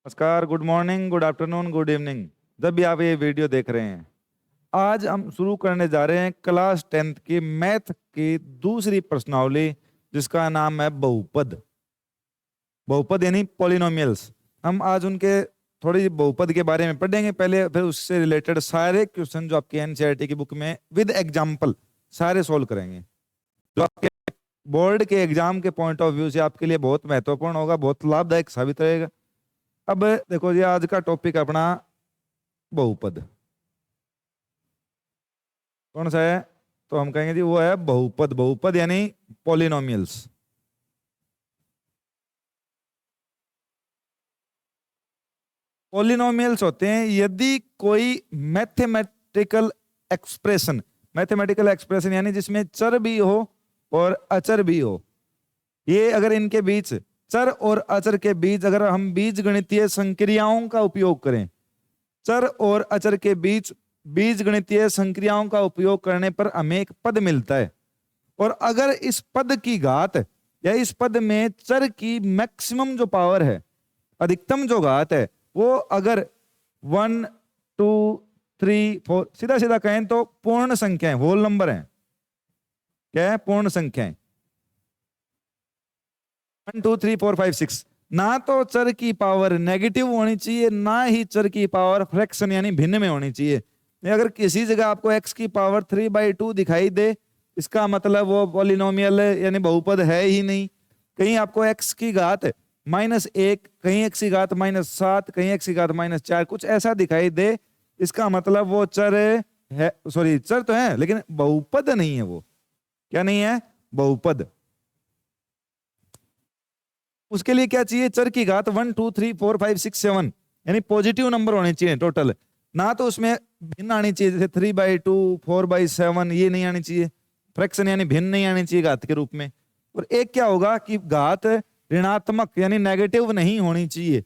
नमस्कार, good morning, good afternoon, good evening. जब भी आप ये वीडियो देख रहे हैं, आज हम शुरू करने जा रहे हैं क्लास 10th की मैथ की दूसरी प्रश्नावली, जिसका नाम है बहुपद। बहुपद यानी पॉलिनोमियल्स। हम आज उनके थोड़ी बहुपद के बारे में पढ़ेंगे पहले, फिर उससे रिलेटेड सारे क्वेश्चन जो आपके एनसीईआरटी की बुक में विद एग्जाम्पल सारे सोल्व करेंगे, जो आपके बोर्ड के एग्जाम के पॉइंट ऑफ व्यू से आपके लिए बहुत महत्वपूर्ण होगा, बहुत लाभदायक साबित रहेगा। अब देखो जी, आज का टॉपिक अपना बहुपद कौन सा है? तो हम कहेंगे जी वो है बहुपद। बहुपद यानी पॉलिनोमियल्स। पॉलिनोमियल्स होते हैं यदि कोई मैथमेटिकल एक्सप्रेशन यानी जिसमें चर भी हो और अचर भी हो, ये अगर इनके बीच, चर और अचर के बीच अगर हम बीज गणितीय संक्रियाओं का उपयोग करें, चर और अचर के बीच बीज गणितीय संक्रियाओं का उपयोग करने पर हमें एक पद मिलता है। और अगर इस पद की घात या इस पद में चर की मैक्सिमम जो पावर है, अधिकतम जो घात है, वो अगर 1 2 3 4 सीधा सीधा कहें तो पूर्ण संख्याएं, होल नंबर हैं। क्या है? पूर्ण संख्याएं। 1 2 3 4 5 6। ना तो चर की पावर नेगेटिव होनी चाहिए, ना ही चर की पावर फ्रैक्शन यानी भिन्न में होनी चाहिए। अगर किसी जगह आपको x की पावर 3/2 दिखाई दे, इसका मतलब वो पॉलिनोमियल यानी बहुपद है ही नहीं। कहीं आपको x की घात -1, कहीं x की घात -7, कहीं x की घात -4, कुछ ऐसा दिखाई दे, इसका मतलब वो चर है, सॉरी चर तो है लेकिन बहुपद नहीं है। वो क्या नहीं है? बहुपद। उसके लिए क्या चाहिए? चर की घात 1 2 3 4 5 6 7 यानी पॉजिटिव नंबर होने चाहिए टोटल। ना तो उसमें भिन्न आनी चाहिए, जैसे 3/2 4/7 ये नहीं आनी चाहिए। फ्रैक्शन यानी भिन्न नहीं आनी चाहिए घात के रूप में। और एक क्या होगा कि घात ऋणात्मक यानी नेगेटिव नहीं होनी चाहिए,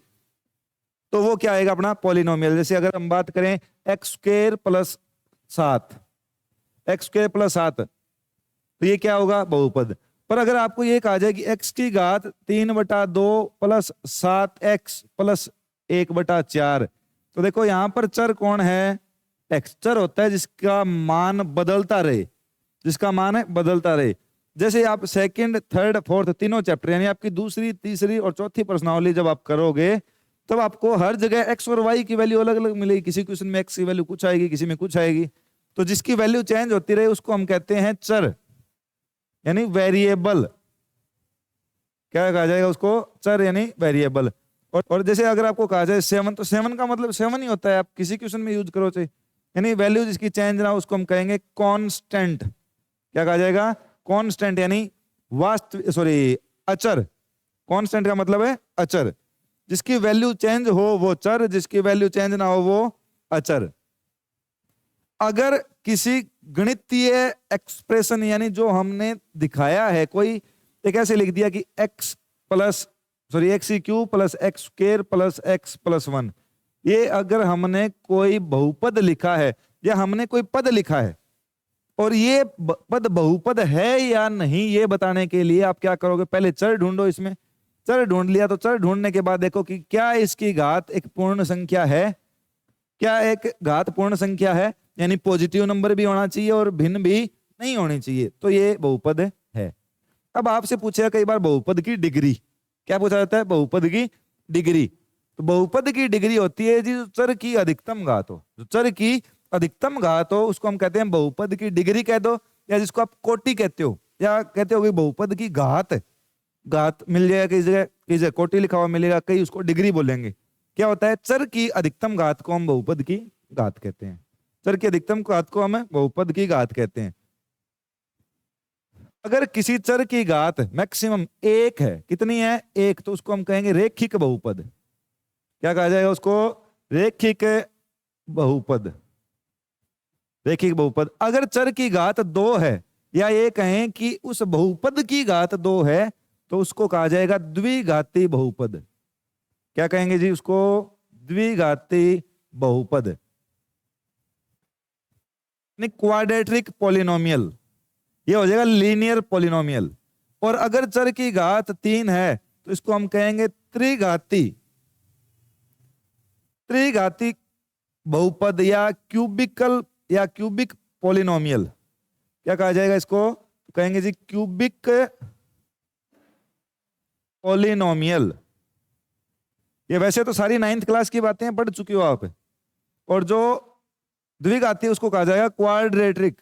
तो वो क्या आएगा? अपना पॉलिनोमियल। जैसे अगर हम बात करें x² + 7, x² + 7, तो ये क्या होगा? बहुपद। पर अगर आपको ये कहा जाए कि x की घात 3/2 + 7x + 1/4, तो देखो यहां पर चर कौन है? x। चर होता है जिसका मान बदलता रहे, जिसका मान है बदलता रहे। जैसे आप सेकंड, थर्ड, फोर्थ तीनों चैप्टर यानी आपकी दूसरी, तीसरी और चौथी प्रश्नावली जब आप करोगे, तब आपको हर जगह x और y की वैल्यू अलग अलग मिलेगी। किसी क्वेश्चन में x की वैल्यू कुछ आएगी, किसी में कुछ आएगी। तो जिसकी वैल्यू चेंज होती रहे उसको हम कहते हैं चर यानी वेरिएबल। क्या कहा जाएगा उसको? चर यानी वेरिएबल। और जैसे अगर आपको कहा जाए 7, तो 7 का मतलब 7 ही होता है, आप किसी क्वेश्चन में यूज करो चाहे, यानी वैल्यू जिसकी चेंज ना हो उसको हम कहेंगे कांस्टेंट। क्या कहा जाएगा? कांस्टेंट यानी अचर। कांस्टेंट का मतलब है अचर। जिसकी वैल्यू चेंज हो वो चर, जिसकी वैल्यू चेंज ना हो वो अचर। अगर किसी गणितीय एक्सप्रेशन यानी जो हमने दिखाया है, कोई एक ऐसे लिख दिया कि x cube plus x² + x + 1, ये अगर हमने कोई बहुपद लिखा है या हमने कोई पद लिखा है, और ये पद बहुपद है या नहीं ये बताने के लिए आप क्या करोगे? पहले चर ढूंढो। इसमें चर ढूंढ लिया, तो चर ढूंढने के बाद देखो कि क्या इसकी घात एक पूर्ण संख्या है, क्या एक घात पूर्ण संख्या है, यानी पॉजिटिव नंबर भी होना चाहिए और भिन्न भी नहीं होनी चाहिए, तो ये बहुपद है। अब आपसे पूछेगा कई बार बहुपद की डिग्री। क्या पूछा जाता है? बहुपद की डिग्री। तो बहुपद की डिग्री होती है जी चर की अधिकतम घात हो। जो चर की अधिकतम घात हो उसको हम कहते हैं बहुपद की डिग्री कह दो, या जिसको आप कोटि कहते हो, या कहते हो कि बहुपद की घात। घात मिल जाएगा कई जगह कोटि लिखा हुआ मिलेगा, कई उसको डिग्री बोलेंगे। क्या होता है? चर की अधिकतम घात को हम बहुपद की घात कहते हैं। चर की अधिकतम घात को हम बहुपद की घात कहते हैं। अगर किसी चर की घात मैक्सिमम 1 है, कितनी है? 1, तो उसको हम कहेंगे रेखिक बहुपद। क्या कहा जाएगा उसको? रेखिक बहुपद। रेखिक बहुपद। अगर चर की घात 2 है, या ये कहें कि उस बहुपद की घात 2 है, तो उसको कहा जाएगा द्विघाती बहुपद। क्या कहेंगे जी उसको? द्विघाती बहुपद। क्वाड्रेटिक पॉलिनोमियल, ये हो जाएगा लीनियर पॉलिनोमियल। और अगर चर की घात 3 है, तो इसको हम कहेंगे त्रिघाती त्रिघाती बहुपद या क्यूबिकल या क्यूबिक पॉलिनोमियल, क्या कहा जाएगा इसको? तो कहेंगे जी क्यूबिक पॉलिनोमियल। ये वैसे तो सारी 9th क्लास की बातें पढ़ चुकी हो आप। और जो द्विघाती है उसको कहा जाएगा क्वाड्रेटिक,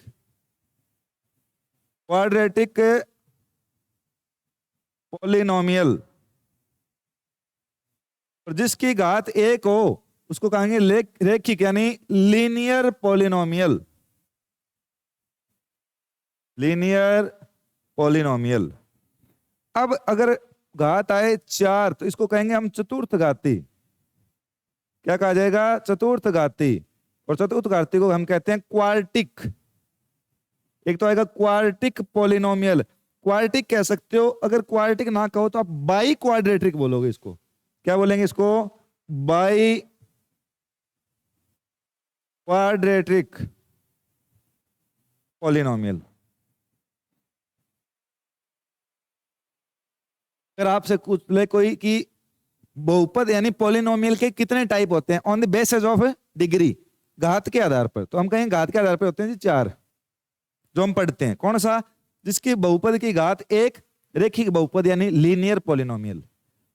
क्वाड्रेटिक पॉलिनोमियल। और जिसकी घात एक हो उसको कहेंगे रेखिक यानी लीनियर पॉलिनोमियल, लीनियर पॉलिनोमियल। अब अगर घात आए 4 तो इसको कहेंगे हम चतुर्थ घाती। क्या कहा जाएगा? चतुर्थ घाती। और चतुर्थ घाती को हम कहते हैं क्वार्टिक। एक तो आएगा क्वार्टिक पॉलिनोमियल, क्वार्टिक कह सकते हो। अगर क्वार्टिक ना कहो तो आप बाई क्वाड्रेटिक बोलोगे इसको। क्या बोलेंगे इसको? By quadratic polynomial. अगर आपसे पूछ ले कोई कि बहुपद यानी पॉलिनोमियल के कितने टाइप होते हैं on the basis of degree, घात के आधार पर, तो हम कहेंगे घात के आधार पर होते हैं जी 4 जो हम पढ़ते हैं। कौन सा? जिसकी बहुपद की घात 1 रेखिक बहुपद यानी लीनियर पॉलिनोमियल,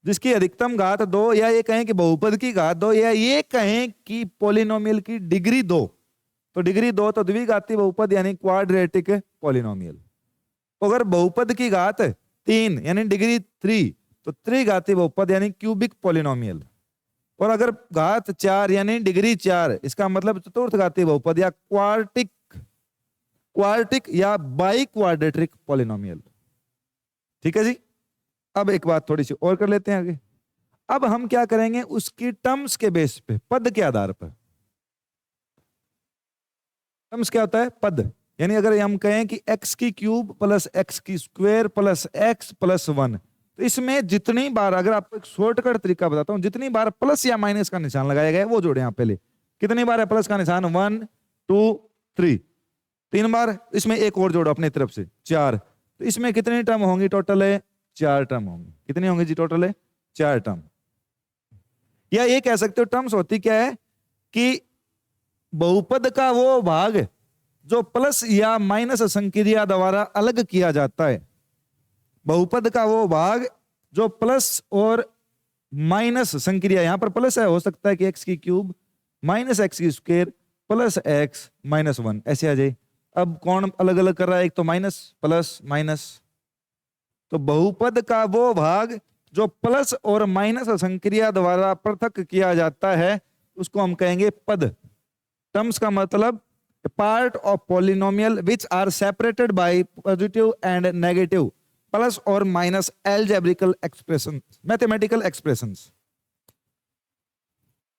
जिसकी अधिकतम घात 2, या ये कहें कि बहुपद की घात 2, या ये कहें कि पॉलिनोमियल की डिग्री 2। तो डिग्री 2 तो द्विघाती बहुपद यानी क्वाड्रेटिक पॉलिनोमियल। अगर बहुपद की घात 3 यानी डिग्री 3 तो त्रिघाती बहुपद यानी क्यूबिक पॉलिनोमियल। और अगर घात 4 यानी डिग्री 4, इसका मतलब चतुर्थ घाती बहुपद या क्वार्टिक, क्वार्टिक या बाई क्वाड्रेटिक पॉलिनोमियल। ठीक है जी। अब एक बात थोड़ी सी और कर लेते हैं आगे। अब हम क्या करेंगे, उसकी टर्म्स के बेस पे, पद के आधार पर। टर्म्स क्या होता है? पद। यानी अगर हम कहें कि x की क्यूब प्लस x की स्क्वायर प्लस x प्लस 1, तो इसमें जितनी बार, अगर आपको एक शॉर्टकट तरीका बताता हूं, जितनी बार प्लस या माइनस का निशान लगाया गया है वो जोड़े। यहां पहले कितनी बार है प्लस का निशान? 1 2 3, 3 बार। इसमें एक और जोड़ो अपनी तरफ से 4, तो इसमें कितनी टर्म होंगी? टोटल है 4 टर्म होंगी। कितनी होंगी जी? टोटल है 4 टर्म। या ये कह सकते हो टर्म्स होती क्या है कि बहुपद का वो भाग जो प्लस या माइनस संक्रिया द्वारा अलग किया जाता है। बहुपद का वो भाग जो प्लस और माइनस संक्रिया, यहां पर प्लस है, हो सकता है कि x की क्यूब माइनस x की स्क्वायर प्लस x माइनस 1 ऐसे आ जाए। अब कौन अलग अलग कर रहा है? एक तो माइनस प्लस माइनस। तो बहुपद का वो भाग जो प्लस और माइनस संक्रिया द्वारा पृथक किया जाता है उसको हम कहेंगे पद। टर्म्स का मतलब part of polynomial which are separated by positive and negative plus और minus algebraic expression, mathematical expressions.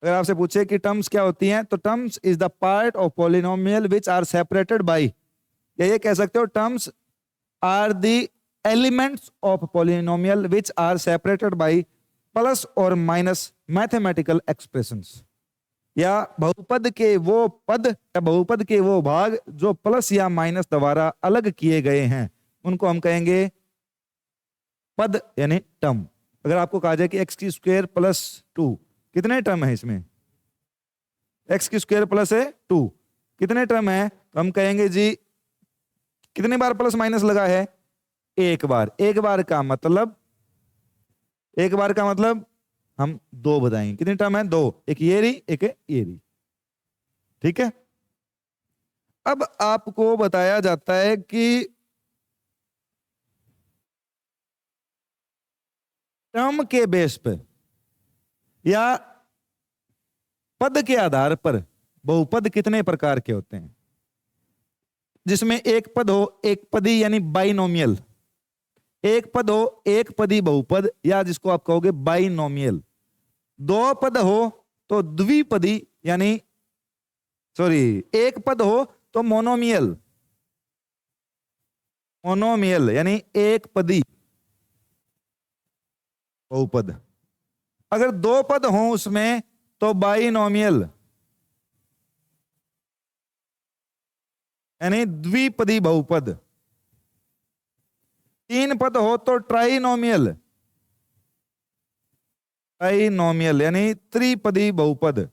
अगर आपसे पूछे कि टर्म्स क्या होती हैं, तो terms is the part of polynomial which are separated by, या ये कह सकते हो terms are the elements of polynomial which are separated by plus और माइनस मैथमेटिकल एक्सप्रेशंस। या बहुपद के वो पद या बहुपद के वो भाग जो प्लस या माइनस द्वारा अलग किए गए हैं उनको हम कहेंगे पद यानी टर्म। अगर आपको कहा जाए कि x की स्क्वायर प्लस 2, कितने टर्म है इसमें? x की स्क्वायर प्लस है 2, कितने टर्म है? तो हम कहेंगे जी कितनी बार प्लस माइनस लगा है? एक बार। एक बार का मतलब, एक बार का मतलब हम 2 बताएंगे। कितनी टर्म है? 2। एक ये रही, एक ये रही। ठीक है। अब आपको बताया जाता है कि टर्म के बेस पर या पद के आधार पर बहुपद कितने प्रकार के होते हैं, जिसमें एक पद हो एक पदी यानी बाइनोमियल, एक पद हो एक पदी बहुपद या जिसको आप कहोगे बाइनोमियल, 2 पद हो तो द्विपदी यानी एक पद हो तो मोनोमियल, मोनोमियल यानी एक पदी बहुपद। अगर 2 पद हो उसमें तो बाइनोमियल यानी द्विपदी बहुपद। 3 पद हो तो ट्राइनोमियल, ट्राइनोमियल यानी त्रिपदी बहुपद।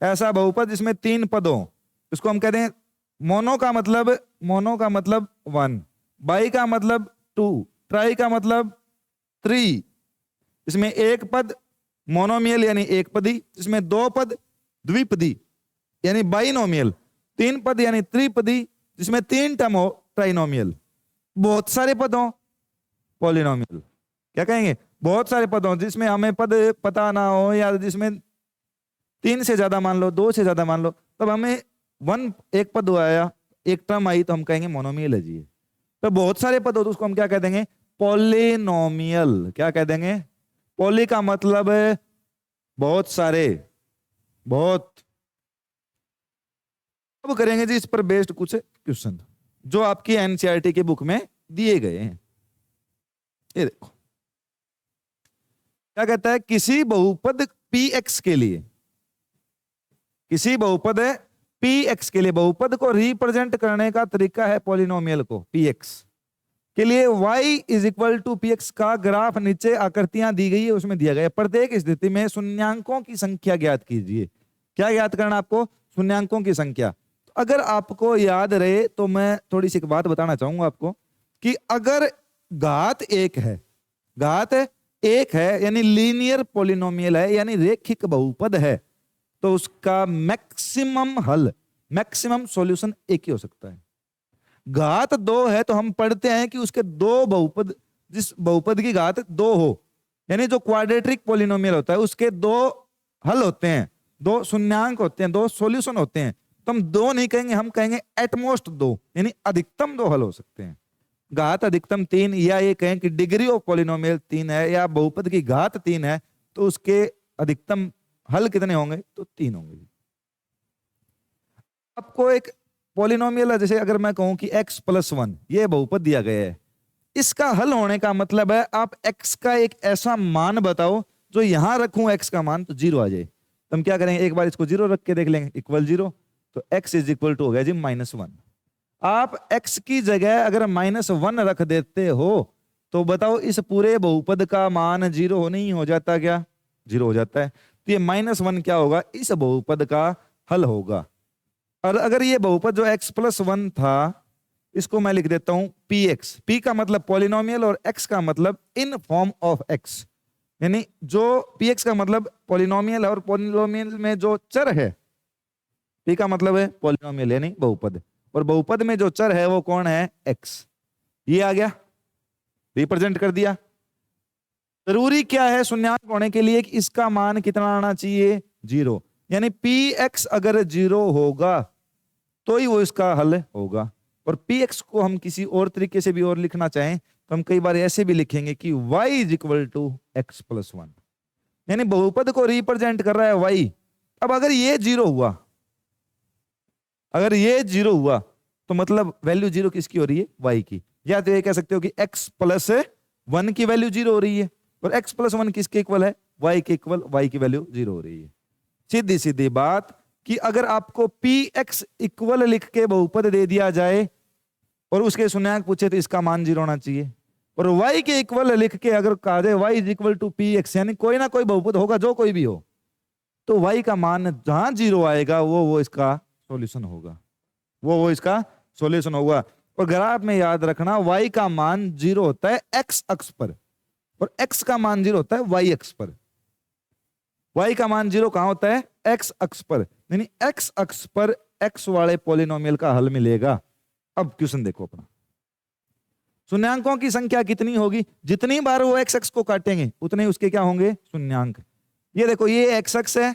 ऐसा बहुपद जिसमें 3 पद हो, इसको हम कहते हैं मोनो का मतलब 1, बाई का मतलब 2, ट्राई का मतलब 3। इसमें एक पद मोनोमियल यानी एक पदी, इसमें 2 पद द्विपदी यानी बाइनोमियल, 3 पद यानी त्रिपदी जिसमें 3 टर्म हो ट्राइनोमियल, बहुत सारे पद हो पॉलिनोमियल। क्या कहेंगे? बहुत सारे पद हो जिसमें हमें पद पता ना हो, या जिसमें 3 से ज्यादा मान लो, 2 से ज्यादा मान लो, तब हमें एक पद आया, एक टर्म आई, तो हम कहेंगे मोनोमियल है जी। तो बहुत सारे पद हो तो उसको हम क्या कह देंगे? पॉलिनोमियल। क्या कह देंगे? पॉली का मतलब है बहुत सारे, बहुत। अब करेंगे जी इस पर बेस्ड कुछ क्वेश्चन जो आपकी एनसीईआरटी के बुक में दिए गए हैं। ये देखो क्या कहता है, किसी बहुपद px के लिए, किसी बहुपद है px के लिए बहुपद को रिप्रेजेंट करने का तरीका है पॉलिनोमियल को px के लिए y is equal to px का ग्राफ नीचे आकृतियां दी गई है उसमें दिया गया। प्रत्येक स्थिति में शून्यांकों की संख्या ज्ञात कीजिए। क्या ज्ञात करना आपको? शून्यांकों की संख्या। अगर आपको याद रहे तो मैं थोड़ी सी एक बात बताना चाहूंगा आपको कि अगर घात 1 है, घात 1 है यानी लीनियर पॉलिनोमियल है यानी रेखिक बहुपद है, तो उसका मैक्सिमम हल, मैक्सिमम सॉल्यूशन एक ही हो सकता है। घात 2 है तो हम पढ़ते हैं कि उसके 2 बहुपद, जिस बहुपद की घात 2 हो यानी जो क्वाड्रेटिक पॉलिनोमियल होता है उसके 2 हल होते हैं, 2 शून्यांक होते हैं, 2 सॉल्यूशन होते हैं, तो हम 2 नहीं कहेंगे, हम कहेंगे एटमोस्ट 2 यानी अधिकतम 2 हल हो सकते हैं। घात अधिकतम 3, या ये कहें कि डिग्री ऑफ पॉलिनोमियल 3 है, या बहुपद की घात 3 है तो उसके अधिकतम हल कितने होंगे? तो 3 होंगे। आपको एक पॉलिनोमियल है, जैसे अगर मैं कहूं कि x + 1 ये बहुपद दिया गया है, इसका हल होने का मतलब है आप x का एक ऐसा मान बताओ जो यहां रखूं x का मान तो 0 आ जाए। तो हम क्या करेंगे, एक बार इसको 0 रख के देख लेंगे, इक्वल 0, तो x इज इक्वल टू हो गया जी -1। आप x की जगह अगर -1 रख देते हो तो बताओ इस पूरे बहुपद का मान 0 नहीं हो जाता क्या? 0 हो जाता है। तो ये -1 क्या होगा? इस बहुपद का हल होगा। और अगर ये बहुपद जो x + 1 था, इसको मैं लिख देता हूं px, p का मतलब पॉलिनोमियल और x का मतलब इन फॉर्म ऑफ x, यानी जो px का मतलब पॉलिनोमियल है और पॉलिनोमियल में जो चर है, p का मतलब है पॉलिनोमियल यानी बहुपद, और बहुपद में जो चर है वो कौन है? x। ये आ गया, रिप्रेजेंट कर दिया। जरूरी क्या है शून्यांक होने के लिए कि इसका मान कितना आना चाहिए? 0, यानी px अगर 0 होगा तो ही वो इसका हल होगा। और px को हम किसी और तरीके से भी और लिखना चाहें तो हम कई बार ऐसे भी लिखेंगे कि y is equal to x + 1, यानी बहुपद को रिप्रेजेंट कर रहा है y। अब अगर ये 0 हुआ, अगर ये 0 हुआ तो मतलब वैल्यू 0 किसकी हो रही है? y की। या तो ये कह सकते हो कि x + 1 की वैल्यू 0 हो रही है, और x + 1 किसके इक्वल है? y के इक्वल, y की वैल्यू 0 हो रही है। सीधी सीधी बात कि अगर आपको px इक्वल लिख के बहुपद दे दिया जाए और उसके शून्यांक पूछे तो इसका मान 0 होना चाहिए, और y के इक्वल लिख के अगर कहा जाए y is equal to px यानी कोई ना कोई बहुपद होगा जो कोई भी हो, तो y का मान जहां 0 आएगा वो इसका सॉल्यूशन होगा, वो इसका सॉल्यूशन होगा। और ग्राफ में याद रखना y का मान 0 होता है x अक्ष पर और x का मान 0 होता है y अक्ष पर। y का मान 0 कहां होता है? x अक्ष पर, यानी x अक्ष पर x वाले पॉलिनोमियल का हल मिलेगा। अब क्वेश्चन देखो अपना, शून्यांकों की संख्या कितनी होगी? जितनी बार वो x अक्ष को काटेंगे उतने उसके क्या होंगे? शून्यांक। ये देखो ये x अक्ष है,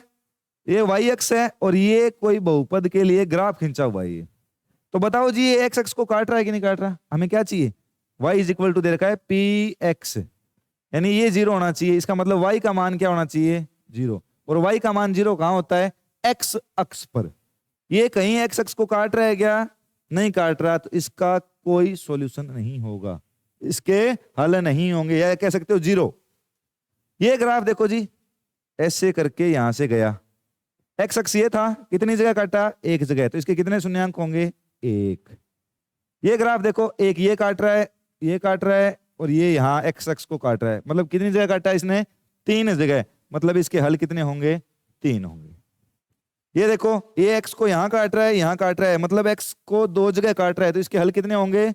ये y अक्ष है, और ये कोई बहुपद के लिए ग्राफ खींचा हुआ है। तो बताओ जी ये x अक्ष को काट रहा है कि नहीं काट रहा? हमें क्या चाहिए? y इज इक्वल टू दे रखा है px, यानी ये 0 होना चाहिए। इसका मतलब y का मान क्या होना चाहिए? 0। और y का मान 0 कहां होता है? x अक्ष पर। ये कहीं x अक्ष को काट रहा है क्या? नहीं काट रहा, तो इसका कोई सॉल्यूशन नहीं होगा, इसके हल नहीं होंगे, या कह सकते हो 0। ये ग्राफ देखो जी, ऐसे करके यहां से गया, x अक्ष ये था, कितनी जगह काटा? एक जगह, तो इसके कितने शून्यांक होंगे? 1। ये ग्राफ देखो, एक ये काट रहा है, ये काट रहा है, और ये यहां x अक्ष को काट रहा है, मतलब कितनी जगह काटा इसने? 3 जगह, मतलब इसके हल कितने होंगे? 3 होंगे। ये देखो, ये एक्स को यहां काट रहा है, यहां काट रहा है, मतलब एक्स को दो जगह काट रहा है, तो इसके हल कितने होंगे?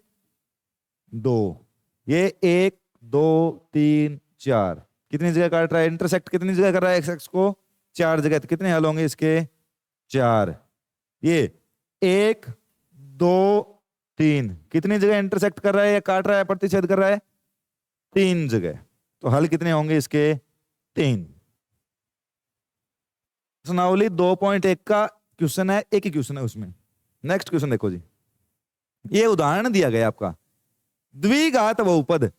दो। ये एक, दो, तीन, चार, कितनी जगह काट रहा है? इंटरसेक्ट कितनी जगह कर रहा है एक्स एक्स को? चार जगह। तो कितने हल होंगे इसके? चार। ये एक, दो, तीन, कितनी जगह इंटरसेक्ट कर रहा है या काट रहा है, प्रतिच्छेद कर रहा है? तीन जगह। तो हल कितने होंगे इसके? तीन। प्रश्नावली 2.1 का क्वेश्चन है, एक ही क्वेश्चन है उसमें। नेक्स्ट क्वेश्चन देखो जी, ये उदाहरण दिया गया आपका द्विघात बहुपद।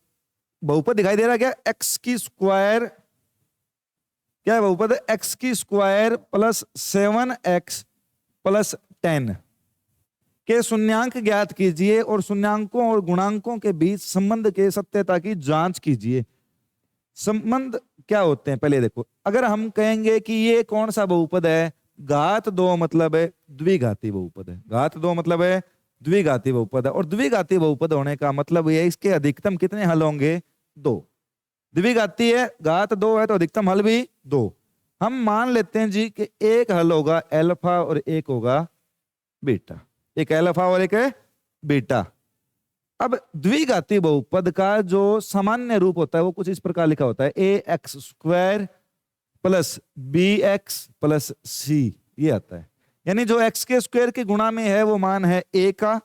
बहुपद दिखाई दे रहा है क्या? एक्स की स्क्वायर, क्या है बहुपद? एक्स की स्क्वायर प्लस 7x प्लस 10 के शून्यांक ज्ञात कीजिए और शून्यांकों और गुणांकों के बीच संबंध के सत्यता की जांच कीजिए। संबंध क्या होते हैं पहले देखो। अगर हम कहेंगे कि ये कौन सा बहुपद है, घात दो मतलब है द्विघाती बहुपद है। घात दो मतलब है द्विघाती बहुपद है, और द्विघाती बहुपद होने का मतलब ये इसके अधिकतम कितने हल होंगे? दो। द्विघाती है, घात दो है, तो अधिकतम हल भी दो। हम मान लेते हैं जी कि एक हल होगा अल्फा और एक होगा बीटा, एक अल्फा और एक है बीटा। अब द्विघाती बहुपद का जो सामान्य रूप होता है वो कुछ इस प्रकार लिखा होता है, a x square plus b x plus c, ये आता है। यानी जो एक्स के स्क्वायर के गुणा में है वो मान है ए का,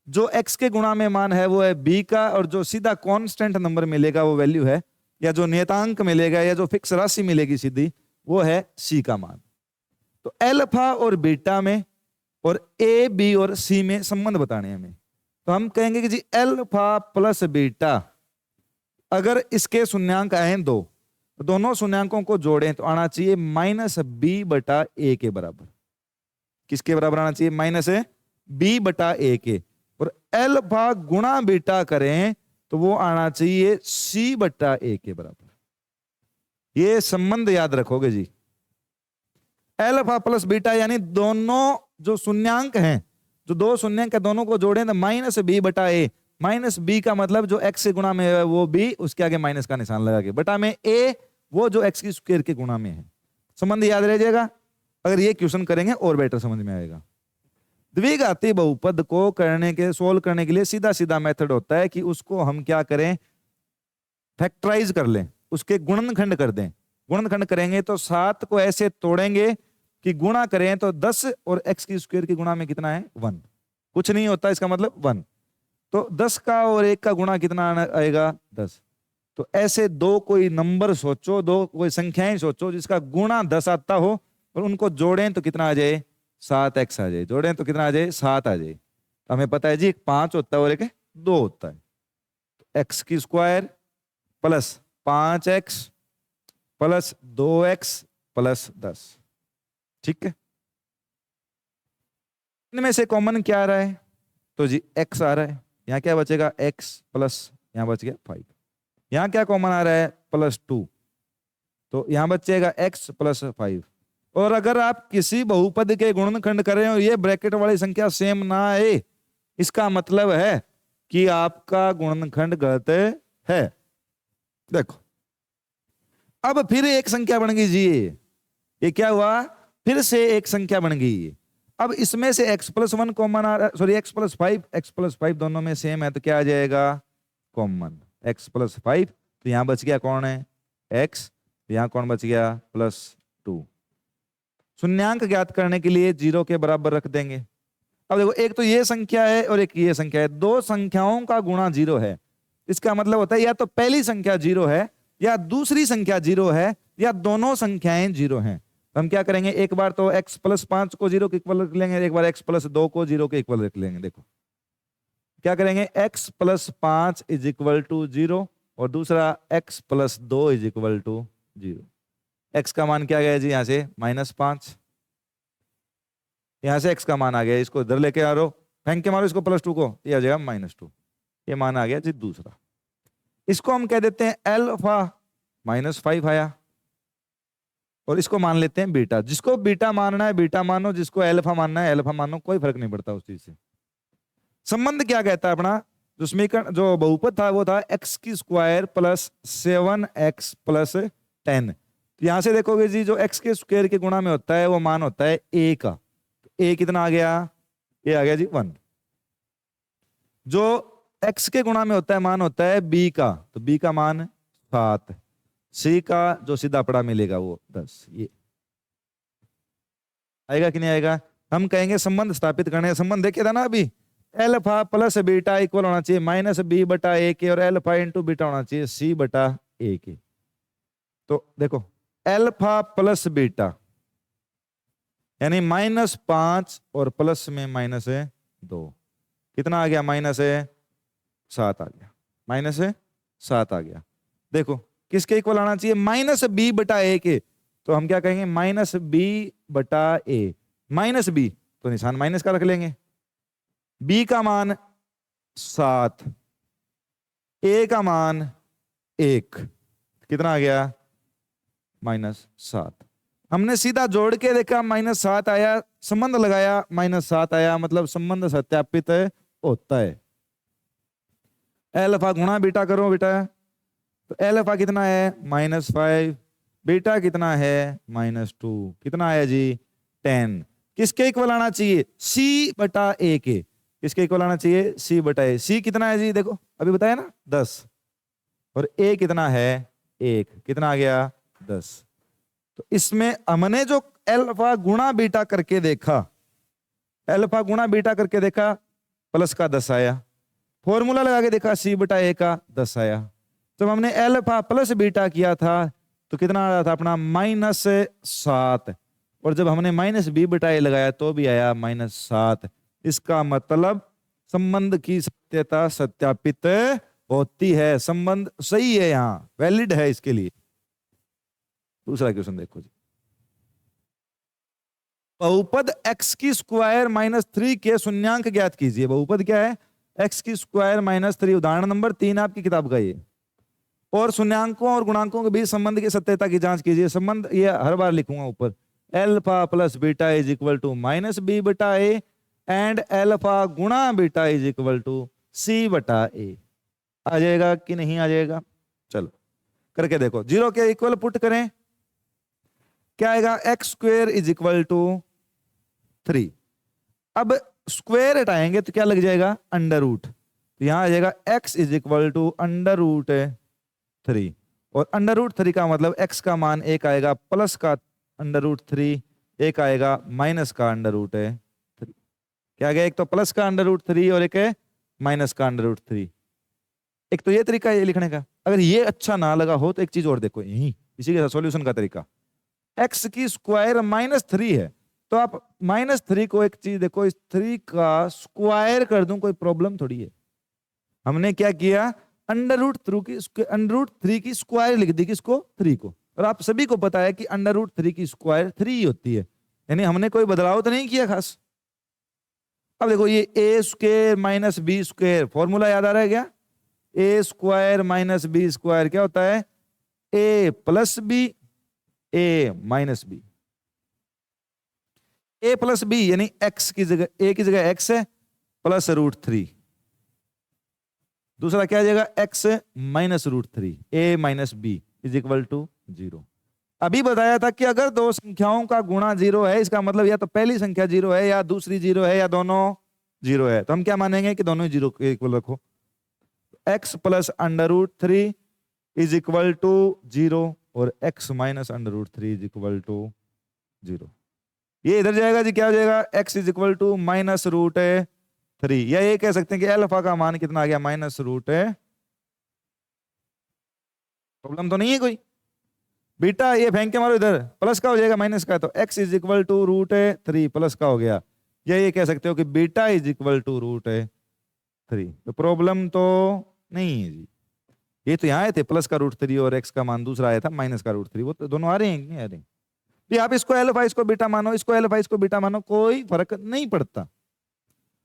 जो एक्स के गुणा में मान है वो है बी का, और जो सीधा कांस्टेंट नंबर मिलेगा वो वैल्यू है, या जो नियतांक मिलेगा या जो फिक्स राशि मिलेगी सीधी, वो है सी का मान। तो अल्फा और बीटा में और ए बी और सी में संबंध बताने हैं हमें। तो हम कहेंगे कि जी अल्फा प्लस बीटा, अगर इसके शून्यांक आए दो, तो दोनों शून्यांकों को जोड़ें तो आना चाहिए माइनस बी बटा ए के बराबर। किसके बराबर आना चाहिए? माइनस बी बटा ए के। और अल्फा गुणा बीटा करें तो वो आना चाहिए सी बटा ए के बराबर। ये संबंध याद रखोगे जी, अल्फा प्लस बीटा, यानी दोनों जो शून्यांक हैं, जो दो शून्यांक है दोनों को जोड़ें तो माइनस बी बटा ए। माइनस बी का मतलब जो एक्स के गुणा में है वो बी, उसके आगे माइनस का निशान लगा के, बटा में ए वो जो एक्स की स्क्वायर के गुणा में है। संबंध याद रह जाएगा। अगर ये क्वेश्चन करेंगे और बेटर समझ में आएगा। द्विघाती बहुपद को सोल्व करने के लिए सीधा सीधा मेथड होता है कि उसको हम क्या करें, फैक्टराइज कर लें, उसके गुणनखंड कर दें। गुणनखंड करेंगे तो 7 को ऐसे तोड़ेंगे कि गुणा करें तो 10 और एक्स की स्क्वायर के गुणा में कितना है? 1। कुछ नहीं होता, इसका मतलब 1। तो 10 का और 1 का गुणा कितना आएगा? 10। तो ऐसे दो कोई नंबर सोचो, दो कोई संख्याएं सोचो जिसका गुणा 10 आता हो, और उनको जोड़ें तो कितना आ जाए? 7x आ जाए। जोड़ें तो कितना आ जाए? 7 आ जाए। तो हमें पता है जी एक 5 होता है और एक 2 होता है। तो एक्स की square plus 5x plus 2x plus 10, ठीक है। इनमें से कॉमन क्या आ रहा है? तो जी x आ रहा है, यहां क्या बचेगा? x प्लस, यहां बच गया 5। यहां क्या कॉमन आ रहा है? +2, तो यहां बचेगा x प्लस 5। और अगर आप किसी बहुपद के गुणनखंड करें और ये ब्रैकेट वाली संख्या सेम ना आए, इसका मतलब है कि आपका गुणनखंड गलत है। देखो अब फिर एक संख्या बन गई जी, ये क्या हुआ? फिर से एक संख्या बन गई। अब इसमें से x प्लस 1 कॉमन आ रहा है, सॉरी x प्लस 5 दोनों में सेम है, तो क्या आ जाएगा? Common x plus 5। तो यहां बच गया कौन है? x। तो यहां कौन बच गया? +2। शून्यांक ज्ञात करने के लिए 0 के बराबर रख देंगे। अब देखो एक तो ये संख्या है और एक ये संख्या है, दो संख्याओं का गुणा 0 है। इसका मतलब होता है या तो पहली संख्या 0 है, या दूसरी संख्या 0 है, या दोनों संख्याएं 0 हैं। तो हम क्या करेंगे, एक बार तो x प्लस 5 को 0 के इक्वल रख लेंगे, एक बार x प्लस 2 को 0 के इक्वल रख लेंगे। देखो क्या करेंगे, x plus 5 is equal to 0, और दूसरा x plus 2 is equal to 0। x का मान क्या गया जी? यहां से -5, यहां से x का मान आ गया, इसको इधर लेके आ रहो, फेंक के मारो इसको +2 को, ये आ जाएगा -2। ये मान आ गया जी दूसरा। इसको हम कह देते हैं अल्फा, -5 आया, और इसको मान लेते हैं बीटा। जिसको बीटा मानना है बीटा मानो, जिसको अल्फा मानना है अल्फा मानो, कोई फर्क नहीं पड़ता उस चीज से। संबंध क्या कहता है अपना? जो समीकरण, जो बहुपद था वो था x की स्क्वायर प्लस 7x प्लस 10। तो यहां से देखोगे जी, जो एक्स के स्क्वायर के गुणा में होता है वो मान होता है ए का। ए कितना आ गया? ए आ गया जी 1। जो एक्स के गुणा में होता है मान होता है बी का, तो बी का मान 7। सी का जो सीधा पड़ा मिलेगा वो 10। ये आएगा कि नहीं आएगा? हम कहेंगे संबंध स्थापित करने का संबंध देखे था ना अभी, एल्फा प्लस बीटा इक्वल होना चाहिए माइनस बी बटा ए के, और एल्फा इंटू बीटा होना चाहिए सी बटा ए के। तो देखो एल्फा प्लस बीटा यानी -5 और प्लस में -2, कितना आ गया? -7 आ गया। -7 आ गया। देखो किसके इक्वल आना चाहिए? माइनस बी बटा ए के। तो हम क्या कहेंगे? माइनस बी बटा ए। माइनस बी तो निशान माइनस का रख लेंगे। बी का मान 7, ए का मान 1, कितना आ गया? -7। हमने सीधा जोड़ के देखा -7 आया, संबंध लगाया -7 आया, मतलब संबंध सत्यापित होता है। एल्फा गुणा बीटा करो बेटा, तो एल्फा कितना है? -5, बीटा कितना है? -2, कितना आया जी? 10। किसके इक्वल आना चाहिए? सी बटा ए के। किसके इक्वल आना चाहिए? सी बटा ए। सी कितना है जी? देखो अभी बताया ना 10, और ए कितना है? 1, कितना आ गया? 10। तो इसमें हमने जो एल्फा गुणा बीटा करके देखा, एल्फा गुणा बीटा करके देखा, प्लस का 10 आया। फॉर्मूला लगा के देखा, सी बटा ए का 10 आया। जब हमने एल्फा प्लस बीटा किया था तो कितना आ रहा था अपना? -7। और जब हमने माइनस बी बटा ए लगाया तो भी आया -7। इसका मतलब संबंध की सत्यता सत्यापित होती है, संबंध सही है, यहां वैलिड है इसके लिए। दूसरा क्वेश्चन देखो जी, बहुपद x की स्क्वायर -3 के शून्यांक ज्ञात कीजिए। बहुपद क्या है? x की स्क्वायर -3। उदाहरण नंबर 3 आपकी किताब का ये। और शून्यांकों और गुणांकों के बीच संबंध की सत्यता की जांच कीजिए। संबंध ये हर बार लिखूंगा ऊपर, alpha plus beta is equal to minus B बटा ए एंड एल्फा गुणा beta is equal to C बटा ए। आ जाएगा कि नहीं आ जाएगा? चलो करके देखो। 0 के इक्वल पुट करें, क्या आएगा? X square is equal to 3। अब स्क्वेयर हटाएंगे तो क्या लग जाएगा? Under root. तो यहां आ जाएगा x इज इक्वल टू √3, और √3 का मतलब x का मान 1 आएगा, प्लस का √3, एक आएगा माइनस का √3। क्या गया? एक तो प्लस का √3 और एक है माइनस का √3। एक तो ये तरीका है ये लिखने का। अगर ये अच्छा ना लगा हो तो एक चीज और देखो, यही इसी के सॉल्यूशन का तरीका। x की स्क्वायर -3 है, तो आप -3 को एक चीज देखो, इस 3 का स्क्वायर कर दूं कोई प्रॉब्लम थोड़ी है। हमने क्या किया? √3 की स्क्वायर लिख दी। किसको? 3 को। और आप सभी को पता है कि √3 की स्क्वायर 3 ही होती है, यानी हमने कोई बदलाव तो नहीं किया खास। अब देखो ये a square minus B square, formula याद आ रहा है क्या? a square minus B square क्या होता है? a plus B, a minus B. a plus B यानी x की जगह, a की जगह x है, प्लस √3। दूसरा क्या आ जाएगा? x minus √3, a minus B is equal to 0। अभी बताया था कि अगर दो संख्याओं का गुणा 0 है, इसका मतलब या तो पहली संख्या 0 है, या दूसरी 0 है, या दोनों 0 है। तो हम क्या मानेंगे कि दोनों 0 के इक्वल रखो। x plus √3 is equal to 0 और x minus √3 is equal to 0। ये इधर जाएगा जी, क्या हो जाएगा? x इज इक्वल टू -√3, या ये कह सकते हैं कि अल्फा का मान कितना आ गया? -√। प्रॉब्लम तो नहीं है कोई? बीटा ये फेंक के मारो इधर, प्लस का हो जाएगा माइनस का, तो x is equal to √3 plus का हो गया। या ये कह सकते हो कि बीटा इज इक्वल टू √3। तो प्रॉब्लम तो नहीं है जी। ये तो यहाँ आए थे प्लस का √3 और x का मान दूसरा आया था माइनस का √3, वो तो दोनों आ रहे हैं कि नहीं आ रहे? तो आप इसको अल्फा इसको बीटा मानो, इसको अल्फा इसको बीटा मानो, कोई फर्क नहीं पड़ता।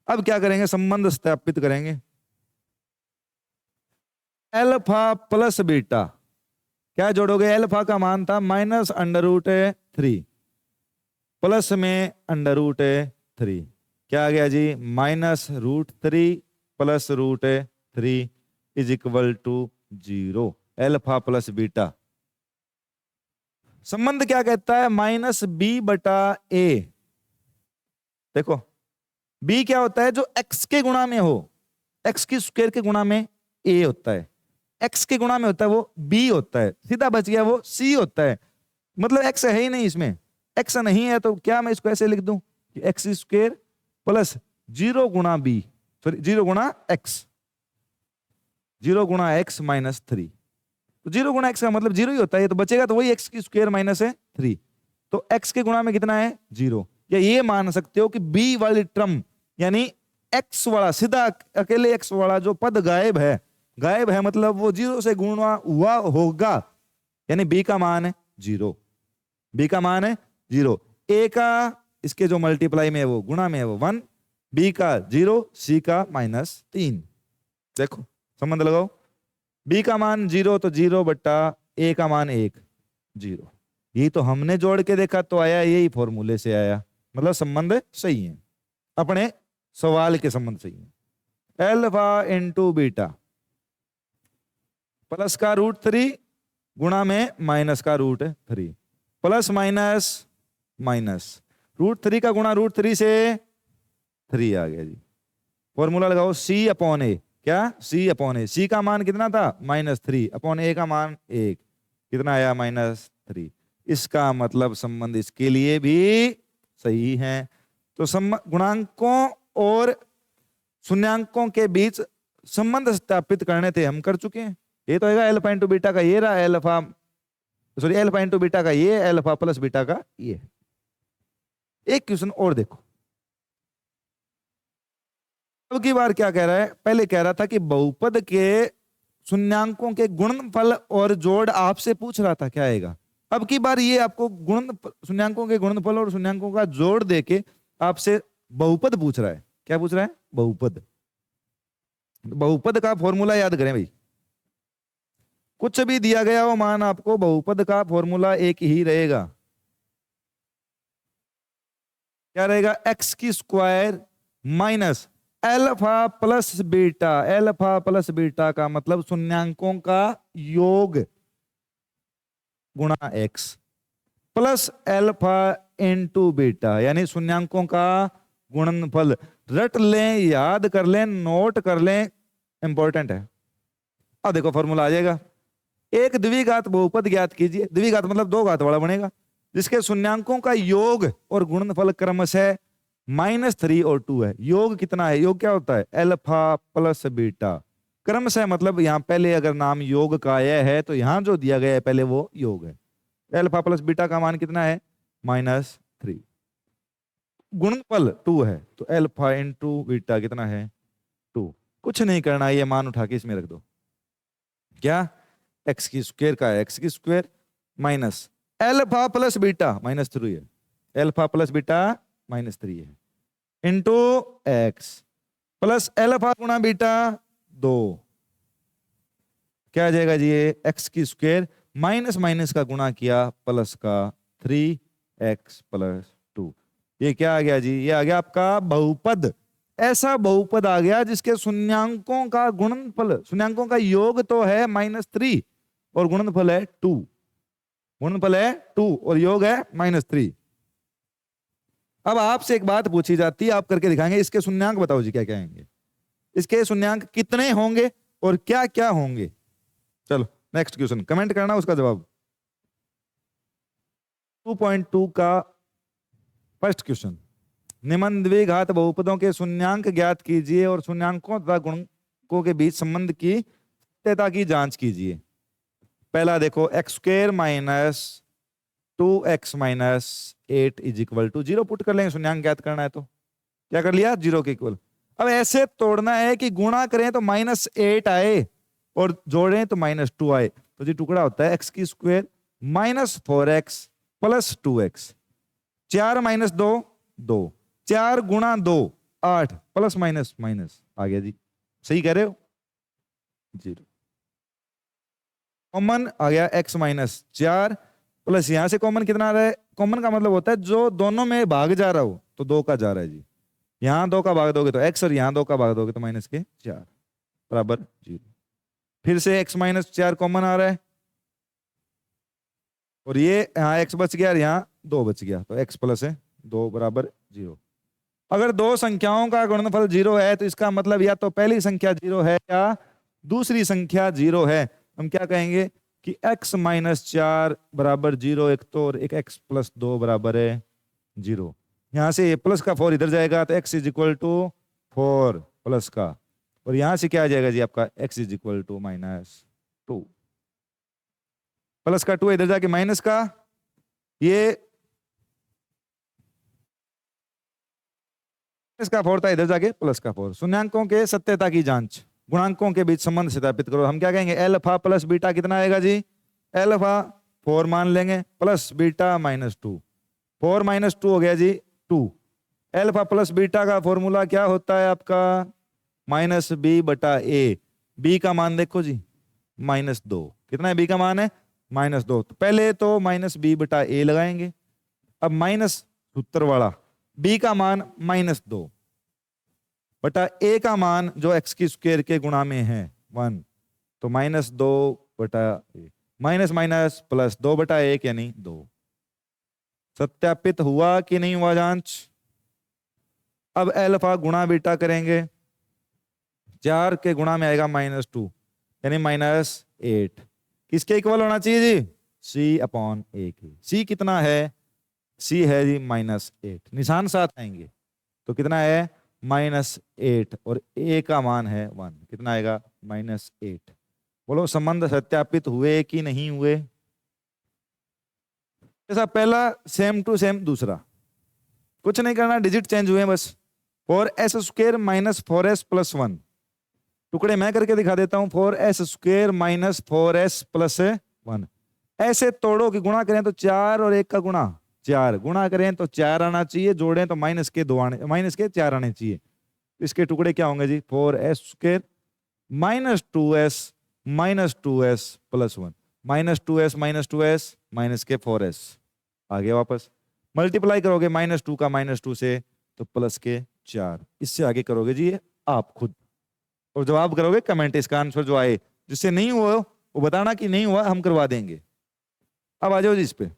अब क्या करेंगे? संबंध स्थापित करेंगे। अल्फा प्लस बीटा क्या जोड़ोगे? अल्फा का मान था -√3 प्लस में √3, क्या आ गया जी? -√3 plus √3 is equal to 0। Alpha plus beta संबंध क्या कहता है, माइनस बी बटा ए। देखो बी क्या होता है, जो एक्स के गुणा में हो, एक्स की स्क्वायर के गुणा में ए होता है, एक्स के गुणा में होता है वो बी होता है, सीधा बच गया वो सी होता है। मतलब एक्स है ही नहीं इसमें, एक्स नहीं है तो क्या मैं इसको ऐसे लिख दूं कि एक्स स्क्वायर प्लस 0 गुणा बी, सॉरी 0 गुणा एक्स, 0 गुणा एक्स माइनस 3। तो 0 गुणा एक्स का मतलब 0 ही होता है, तो बचेगा तो वही एक्स की स्क्वायर माइनस है 3। तो एक्स के गुणा में कितना है 0। या ये मान सकते हो कि बी वाली टर्म यानी एक्स वाला, सीधा अकेले एक्स वाला जो पद गायब है, गायब है मतलब वो 0 से गुणा हुआ होगा, यानी बी का मान है 0, बी का मान है 0, ए का इसके जो मल्टीप्लाई में है वो गुणा में है वो 1, बी का 0, सी का माइनस 3। देखो संबंध लगाओ, बी का मान 0 तो 0 बट्टा ए का मान 1, 0। यही तो हमने जोड़ के देखा तो आया, यही फॉर्मूले से आया, मतलब संबंध सही है, अपने सवाल के संबंध सही है। अल्फा इंटू बीटा प्लस का रूट 3 गुणा में माइनस का root 3, plus minus minus, root 3 का गुणा रूट 3 से 3 आ गया जी। फॉर्मूला लगाओ सी अपॉन ए, क्या सी अपॉन ए, सी का मान कितना था -3 अपॉन ए का मान 1, कितना आया -3। इसका मतलब संबंध इसके लिए भी सही है। तो गुणांकों और शून्यांकों के बीच संबंध स्थापित करने थे, हम कर चुके हैं। ये तो है अल्फा इंटू बीटा का ये रहा, alpha sorry alpha into beta का ये, अल्फा प्लस बीटा का ये। एक क्वेश्चन और देखो, अब की बार क्या कह रहा है, पहले कह रहा था कि बहुपद के शून्यांकों के गुणनफल और जोड़ आपसे पूछ रहा था क्या आएगा। अब की बार ये आपको शून्यांकों के गुणनफल और शून्यांकों का जोड़ देके आपसे बहुपद पूछ रहा है। क्या पूछ रहा है, बहुपद। बहुपद का फॉर्मूला याद करें भाई, कुछ भी दिया गया हो मान आपको, बहुपद का फॉर्मूला एक ही रहेगा। क्या रहेगा, एक्स की square minus alpha plus beta, alpha plus beta का मतलब शून्यांकों का योग गुणा x plus alpha into beta, यानी शून्यांकों का गुणनफल। रट लें, याद कर लें, नोट कर लें, इंपॉर्टेंट है। अब देखो फॉर्मूला आ जाएगा, एक द्विघात बहुपद ज्ञात कीजिए, द्विघात मतलब 2 घात वाला बनेगा, जिसके शून्यांकों का योग और गुणनफल क्रमशः -3 और 2 है। योग कितना है, योग क्या होता है, अल्फा प्लस बीटा, क्रमशः मतलब यहां पहले अगर नाम योग का आया है तो यहां जो दिया गया है पहले वो योग है। अल्फा प्लस बीटा का मान कितना है -3, गुणनफल 2 है तो अल्फा इंटू बीटा कितना है 2। कुछ नहीं करना, ये मान उठा के इसमें रख दो, क्या एक्स की स्क्वायर का है एक्स की square minus alpha plus beta -3 है, अल्फा प्लस बीटा -3 है, इंटू एक्स प्लस अल्फा गुणा बीटा 2, क्या आ जाएगा जी, ये एक्स की स्क्वायर माइनस माइनस का गुणा किया प्लस का 3x + 2, ये क्या आ गया जी, ये आ गया आपका बहुपद। ऐसा बहुपद आ गया जिसके शून्यांकों का गुणनफल, शून्यांकों का योग तो है -3 और गुणनफल है 2, गुणनफल है 2 और योग है -3। अब आपसे एक बात पूछी जाती है, आप करके दिखाएंगे, इसके शून्यांक बताओ जी क्या क्या होंगे, इसके शून्यांक कितने होंगे और क्या क्या होंगे। चलो नेक्स्ट क्वेश्चन, कमेंट करना उसका जवाब। 2.2 का फर्स्ट क्वेश्चन, निम्न द्विघात बहुपदों के शून्यांक ज्ञात कीजिए और शून्यांकों तथा गुणकों के बीच संबंध की सत्यता की जांच कीजिए। पहला देखो, x² - 2x - 8 = 0 पुट कर लेंगे, शून्यांक ज्ञात करना है तो क्या कर लिया, 0 के इक्वल। अब ऐसे तोड़ना है कि गुणा करें तो -8 आए और जोड़ें तो -2 आए, तो जी टुकड़ा होता है x की स्क्वायर -4x + 2x, 4 - 2 2, 4 गुणा 2 8 प्लस माइनस माइनस आ गया जी, सही कह रहे हो, 0 कॉमन आ गया x -4 प्लस यहां से कॉमन कितना आ रहा है, कॉमन का मतलब होता है जो दोनों में भाग जा रहा हो, तो 2 का जा रहा है जी, यहां 2 का भाग दोगे तो x और यहां 2 का भाग दोगे तो -4 बराबर 0। फिर से x -4 कॉमन आ रहा है, और ये यहाँ x बच गया और यहाँ 2 बच गया, तो x प्लस है 2 बराबर 0। अगर दो संख्याओं का गुणनफल 0 है तो इसका मतलब या तो पहली संख्या 0 है या दूसरी संख्या 0 है। हम क्या कहेंगे कि x माइनस 4 बराबर 0 एक तो, और एक x प्लस 2 बराबर है 0। यहाँ से ये प्लस का 4 इधर जाएगा तो x is equal to 4 plus का, और यहाँ से क्या आ जाएगा जी आपका x is equal to minus 2। Plus का 2 इधर जाके माइनस का, ये इसका 4 था इधर जाके प्लस का 4। शून्यांकों के सत्यता की जांच, गुणांकों के बीच संबंध स्थापित करो। हम क्या कहेंगे एल्फा प्लस बीटा कितना आएगा जी, एल्फा 4 मान लेंगे प्लस बीटा माइनस 2, 4 माइनस 2 हो गया जी 2। एल्फा प्लस बीटा का फॉर्मूला क्या होता है आपका माइनस बी बटा ए। बी का मान देखो जी माइनस 2, कितना है बी का मान है माइनस 2। तो पहले तो माइनस बी बटा ए लगाएंगे, अब माइनस सूत्र वाला बी का मान माइनस 2 बटा ए का मान जो एक्स की स्क्वायर के गुणा में है 1, तो माइनस 2 बटा ए, माइनस माइनस प्लस 2 बटा 1 यानी 2। सत्यापित हुआ कि नहीं हुआ जांच। अब एल्फा गुणा बीटा करेंगे, 4 के गुणा में आएगा माइनस 2 यानी माइनस 8। किसके इक्वल होना चाहिए जी, सी अपॉन ए की। सी कितना है, सी है जी माइनस 8, निशान साथ आएंगे तो कितना है माइनस 8, और ए का मान है 1, कितना आएगा माइनस 8। बोलो संबंध सत्यापित हुए कि नहीं हुए। जैसा पहला सेम टू सेम दूसरा, कुछ नहीं करना, डिजिट चेंज हुए बस। 4s square minus 4s plus 1, टुकड़े मैं करके दिखा देता हूं। 4s square minus 4s plus 1, ऐसे तोड़ो कि गुणा करें तो 4 और 1 का गुणा 4, गुणा करें तो 4 आना चाहिए, जोड़ें तो माइनस के 2 आने, माइनस के 4 आने चाहिए। इसके टुकड़े क्या होंगे जी 4s square minus 2s minus 2s plus 1, minus 2s minus के 4s आ गया वापस। मल्टीप्लाई करोगे माइनस 2 का माइनस 2 से तो प्लस के 4, इससे आगे करोगे जी आप खुद, और जवाब करोगे कमेंट, इसका आंसर जो आए, जिससे नहीं हुआ वो बताना कि नहीं हुआ, हम करवा देंगे। अब आ जाओ जी इस पे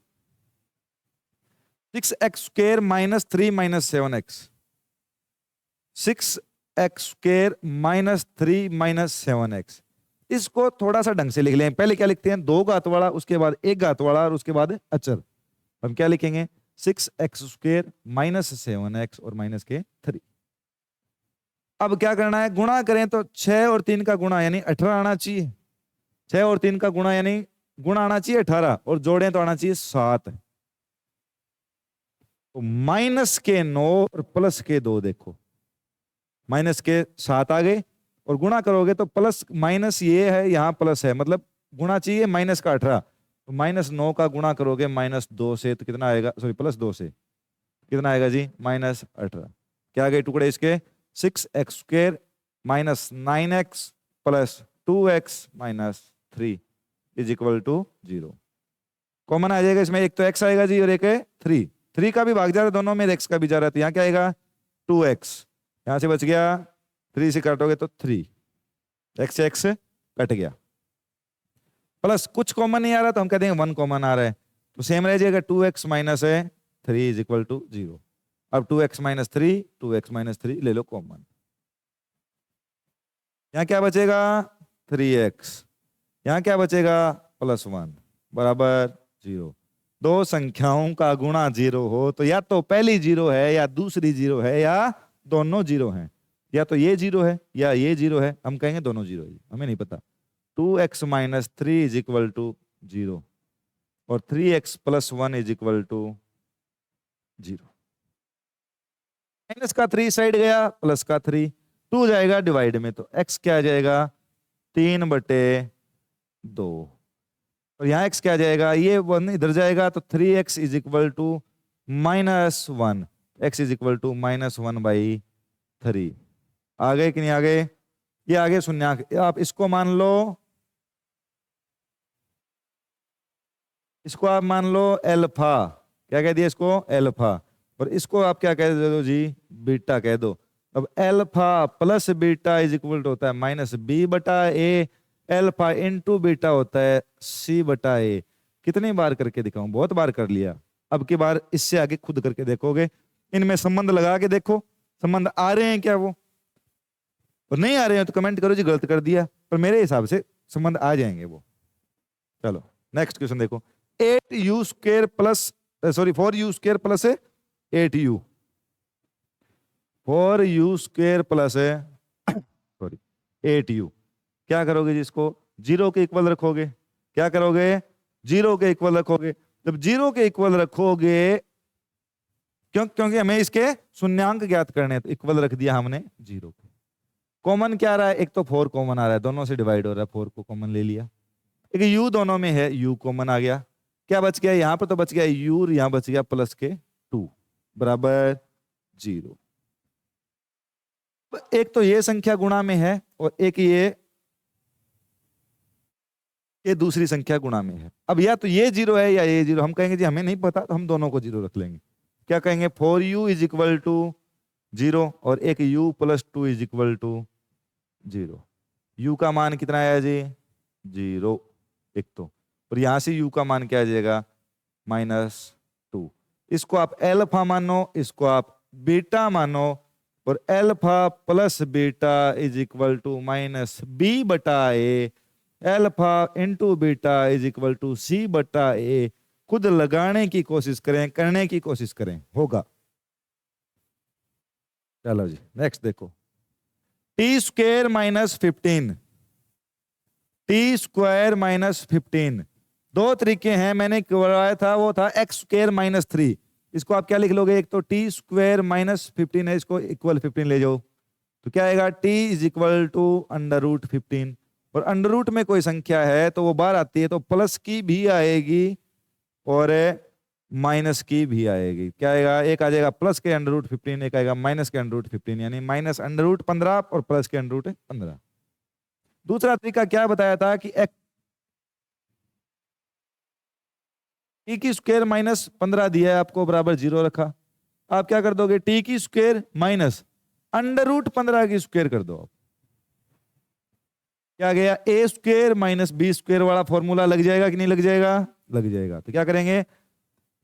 6x square minus 3 minus 7x, 6x square minus 3 minus 7x। इसको थोड़ा सा ढंग से लिख लें। पहले क्या लिखते हैं, 2 घात वाला, उसके बाद 1 घात वाला, और उसके बाद अचर। हम क्या लिखेंगे 6x स्क्वायर माइनस 7x और माइनस के 3। अब क्या करना है, गुणा करें तो 6 और 3 का गुणा यानी 18 आना चाहिए, 6 और 3 का गुणा यानी गुणा आना चाहिए 18, और जोड़ें तो आना चाहिए 7। तो माइनस के 9 और प्लस के 2, देखो माइनस के 7 आ गए, और गुणा करोगे तो प्लस माइनस ये है, यहां प्लस है, मतलब गुणा चाहिए माइनस का 18, तो माइनस 9 का गुणा करोगे माइनस 2 से तो कितना आएगा, सॉरी प्लस 2 से कितना आएगा जी माइनस 18। क्या आ गए टुकड़े इसके 6x square minus 9x plus 2x minus 3 is equal to 0। Common आ जाएगा इसमें, एक तो x आएगा जी और एक है 3, 3 का भी भाग जा रहा है दोनों में, x का भी जा रहा है, तो यहाँ क्या आएगा 2x, यहां से बच गया 3 से काटोगे तो 3, x से x कट गया, प्लस कुछ कॉमन नहीं आ रहा तो हम कहते हैं 1 कॉमन आ रहा है, तो सेम रह जाएगा 2x minus 3 is equal to 0। अब 2x माइनस 3 ले लो कॉमन, यहां क्या बचेगा 3x, यहां क्या बचेगा प्लस 1 बराबर 0। दो संख्याओं का गुणा 0 हो तो या तो पहली 0 है या दूसरी 0 है या दोनों 0 हैं, या तो ये 0 है या ये 0 है, हम कहेंगे दोनों 0 है, हमें नहीं पता। 2x minus 3 is equal to 0 और 3x plus 1 is equal to 0। Minus का 3 साइड गया, प्लस का 3, 2 जाएगा डिवाइड में, तो x क्या आ जाएगा 3/2, और यहाँ x क्या आ जाएगा, ये 1 इधर जाएगा तो 3x is equal to minus 1, x is equal to minus 1/3। आ गए कि नहीं आ गए, ये आगे शून्यांक। आप इसको मान लो, इसको आप मान लो एल्फा, क्या कह दिया इसको एल्फा, और इसको आप क्या कह दो जी बीटा कह दो। अब alpha plus beta is equal to होता है माइनस बी बटा ए, एल्फा इंटू बीटा होता है सी बटा ए। कितनी बार करके दिखाऊं, बहुत बार कर लिया। अब की बार इससे आगे खुद करके देखोगे, इनमें संबंध लगा के देखो संबंध आ रहे हैं क्या, वो और नहीं आ रहे हैं तो कमेंट करो जी गलत कर दिया, पर मेरे हिसाब से संबंध आ जाएंगे वो। चलो नेक्स्ट क्वेश्चन देखो, 8u square plus sorry 4u square plus है 8u, 4u स्क्वायर प्लस है सॉरी 8u, क्या करोगे जी, इसको जीरो के इक्वल रखोगे। क्या करोगे, जीरो के इक्वल रखोगे। जब जीरो के इक्वल रखोगे, क्योंकि हमें इसके शून्यांक ज्ञात करने हैं, तो इक्वल रख दिया हमने जीरो के। कॉमन क्या आ रहा है, एक तो 4 कॉमन आ रहा है, दोनों से डिवाइड हो रहा है, 4 को कॉमन ले लिया। एक u दोनों में है, u कॉमन आ गया। क्या बच गया यहां पर, तो बच गया u और यहां बच गया प्लस के 2 बराबर 0। एक तो ये संख्या गुणा में है और एक ये दूसरी संख्या गुणा में है। अब या तो ये 0 है या ये 0, हम कहेंगे जी हमें नहीं पता, तो हम दोनों को 0 रख लेंगे। क्या कहेंगे, 4u इज इक्वल टू 0 और एक u plus 2 is equal to 0। u का मान कितना आया जी, 0 एक तो, और यहां से u का मान क्या आ जाएगा, -2। इसको आप एल्फा मानो, इसको आप बीटा मानो, और alpha plus beta is equal to -b बटा a, alpha into beta is equal to c बटा a। खुद लगाने की कोशिश करें, करने की कोशिश करें, होगा। चलो जी नेक्स्ट देखो, टी स्क्वायर -15, टी स्क्वायर -15, दो तरीके हैं। मैंने करवाया था वो था एक्स स्क्वायर -3, इसको आप क्या लिख लोगे, एक तो टी स्क्वायर -15 है, इसको इक्वल 15 ले जाओ, तो क्या आएगा, t इज इक्वल टू √15, और अंडर रूट में कोई संख्या है तो वो बाहर आती है, तो प्लस की भी आएगी और माइनस की भी आएगी। क्या आएगा, एक आ जाएगा प्लस के √15, एक आएगा माइनस के √15, यानी -√15 और प्लस के √15। दूसरा तरीका क्या बताया था कि टी की स्क्वायर -15 दिया है आपको, बराबर 0 रखा। आप क्या कर दोगे, टी की स्क्वायर माइनस √15 की स्क्वायर कर दो। क्या गया, ए स्क्वायर -b स्क्वायर वाला फॉर्मूला लग जाएगा कि नहीं लग जाएगा, लग जाएगा। तो क्या करेंगे,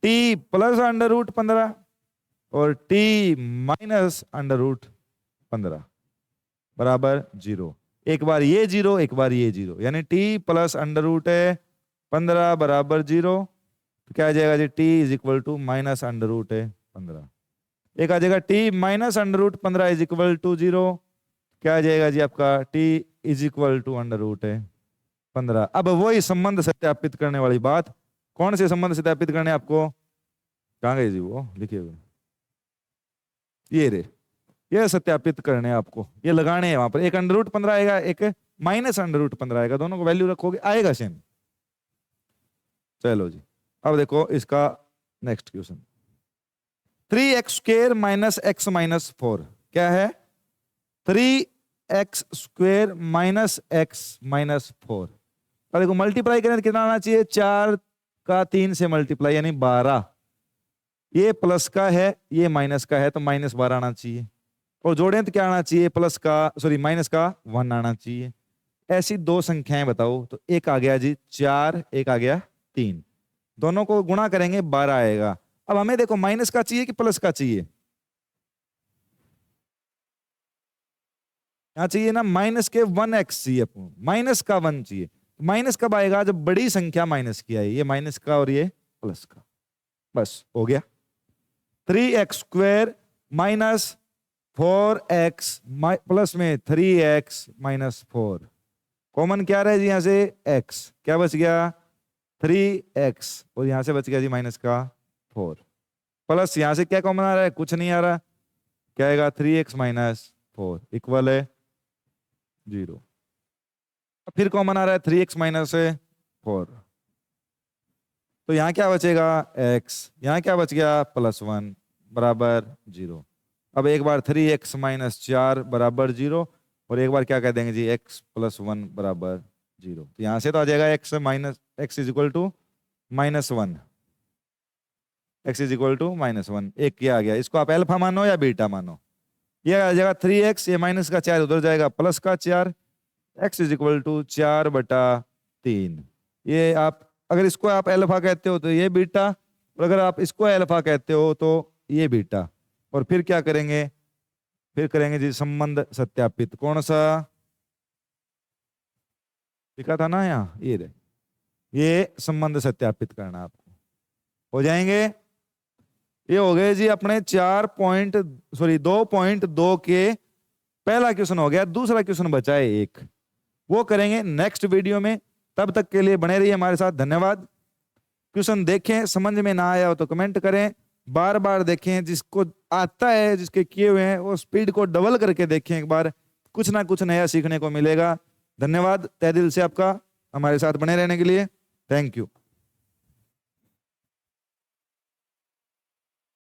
t प्लस √15 और t माइनस √15 बराबर 0। एक बार ये 0, एक बार ये 0, यानी t प्लस √15 बराबर 0। तो क्या आ जाएगा जी, t इज इक्वल टू -√15। एक आ जाएगा t minus √15 is equal to 0। क्या आ जाएगा जी आपका, t इज इक्वल टू √15। अब वही संबंध सत्यापित करने वाली बात, कौन से संबंध सत्यापित करने आपको, कहां गए जी वो लिखे हुए, ये रे, ये सत्यापित करने आपको, ये लगाने हैं वहां पर। एक √15 आएगा, एक -√15 आएगा, दोनों को वैल्यू रखोगे आएगा सेम। चलो जी अब देखो इसका next question, 3x square -x -4 क्या है, 3x स्क्वायर -x -4। अब देखो मल्टीप्लाई करें तो कितना आना चाहिए, 4 का 3 से मल्टीप्लाई यानी 12। ये प्लस का है, ये माइनस का है, तो -12 आना चाहिए। और जोड़ें तो क्या आना चाहिए, प्लस का सॉरी माइनस का 1 आना चाहिए। ऐसी दो संख्याएं बताओ, तो एक आ गया जी 4, एक आ गया 3, दोनों को गुणा करेंगे 12 आएगा। अब हमें देखो माइनस का चाहिए कि प्लस का चाहिए, क्या चाहिए ना, माइनस के 1x चाहिए, माइनस का 1 चाहिए। माइनस कब आएगा, जब बड़ी संख्या माइनस की आई, ये माइनस का और ये प्लस का, बस हो गया। 3x स्क्वायर -4x प्लस में 3x -4, कॉमन क्या रहा है जी यहां से, x, क्या बच गया 3x, और यहां से बच गया जी माइनस का 4, प्लस यहां से क्या कॉमन आ रहा है, कुछ नहीं आ रहा, क्या आएगा 3x -4 इक्वल है 0। फिर कॉमन आ रहा है 3x -4, तो यहां क्या बचेगा x, यहां क्या बच गया +1 बराबर 0। अब एक बार 3x -4 बराबर 0, और एक बार क्या कह देंगे जी x +1 बराबर 0। तो यहां से तो आ जाएगा x is equal to -1, x is equal to -1। एक क्या आ गया, इसको आप अल्फा मानो या बीटा मानो, ये आ जाएगा 3x, ये माइनस का 4 उधर जाएगा प्लस का 4, x इज इक्वल टू 4/3। ये आप अगर इसको आप अल्फा कहते हो तो ये बीटा, और अगर आप इसको अल्फा कहते हो तो ये बीटा। और फिर क्या करेंगे, फिर करेंगे जी संबंध सत्यापित। कौन सा लिखा था ना यहाँ, ये रहे, ये संबंध सत्यापित करना आपको। हो जाएंगे। ये हो गए जी अपने 2.2 के पहला क्वेश्चन हो गया। दूसरा क्वेश्चन बचा है एक, वो करेंगे नेक्स्ट वीडियो में। तब तक के लिए बने रहिए हमारे साथ, धन्यवाद। क्वेश्चन देखें, समझ में ना आया हो तो कमेंट करें, बार बार देखें, जिसको आता है जिसके किए हुए हैं वो स्पीड को डबल करके देखें एक बार, कुछ ना कुछ नया सीखने को मिलेगा। धन्यवाद तहे दिल से आपका हमारे साथ बने रहने के लिए। Thank you.